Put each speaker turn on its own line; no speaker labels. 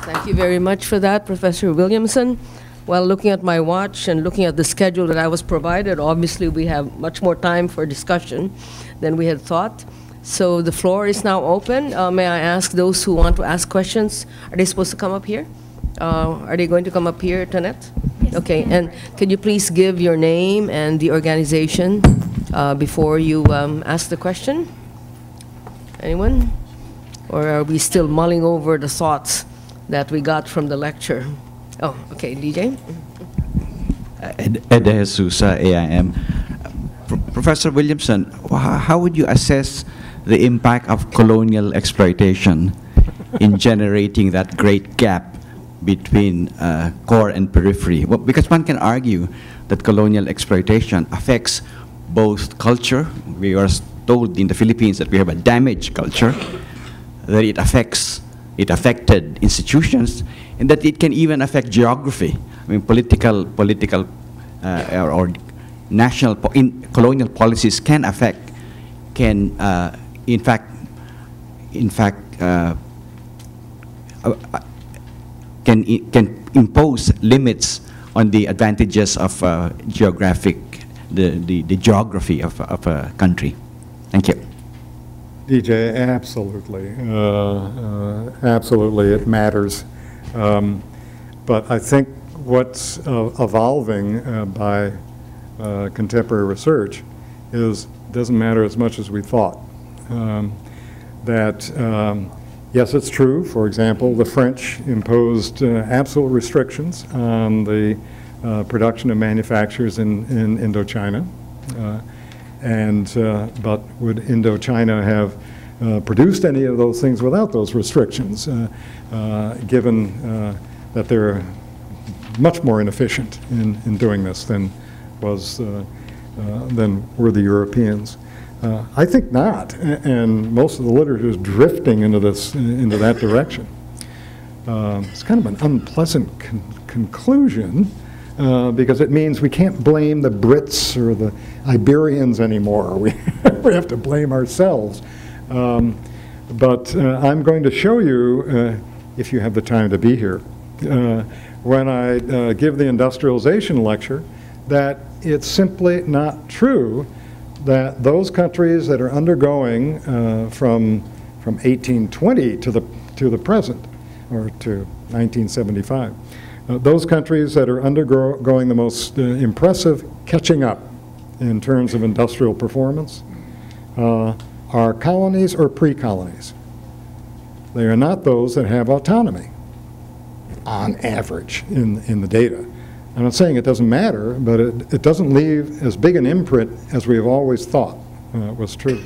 Thank you very much for that, Professor Williamson. Well, looking at my watch and looking at the schedule that I was provided, obviously we have much more time for discussion than we had thought. So the floor is now open. May I ask those who want to ask questions, are they supposed to come up here? Are they going to come up here, Tonette? Yes. Okay, and can you please give your name and the organization before you ask the question? Anyone? Or are we still mulling over the thoughts that we got from the lecture? Oh, okay, DJ.
Ed Jesus, AIM. Professor Williamson, how would you assess the impact of colonial exploitation in generating that great gap between core and periphery? Well, because one can argue that colonial exploitation affects both culture. We are told in the Philippines that we have a damaged culture, that it affected institutions, and that it can even affect geography. I mean, political or national colonial policies can in fact can impose limits on the advantages of the geography of a country. Thank you.
DJ, absolutely. Absolutely, it matters. But I think what's evolving by contemporary research doesn't matter as much as we thought. Yes, it's true. For example, the French imposed absolute restrictions on the production of manufacturers in Indochina. But would Indochina have produced any of those things without those restrictions, given that they're much more inefficient in doing this than were the Europeans? I think not, and most of the literature is drifting into that direction. It's kind of an unpleasant conclusion. Because it means we can't blame the Brits or the Iberians anymore. We have to blame ourselves. But I'm going to show you, if you have the time to be here, when I give the industrialization lecture, that it's simply not true that those countries that are undergoing from 1820 to the present, or to 1975, those countries that are undergoing the most impressive catching up in terms of industrial performance are colonies or pre-colonies. They are not those that have autonomy, on average, in the data. I'm not saying it doesn't matter, but it doesn't leave as big an imprint as we have always thought was true.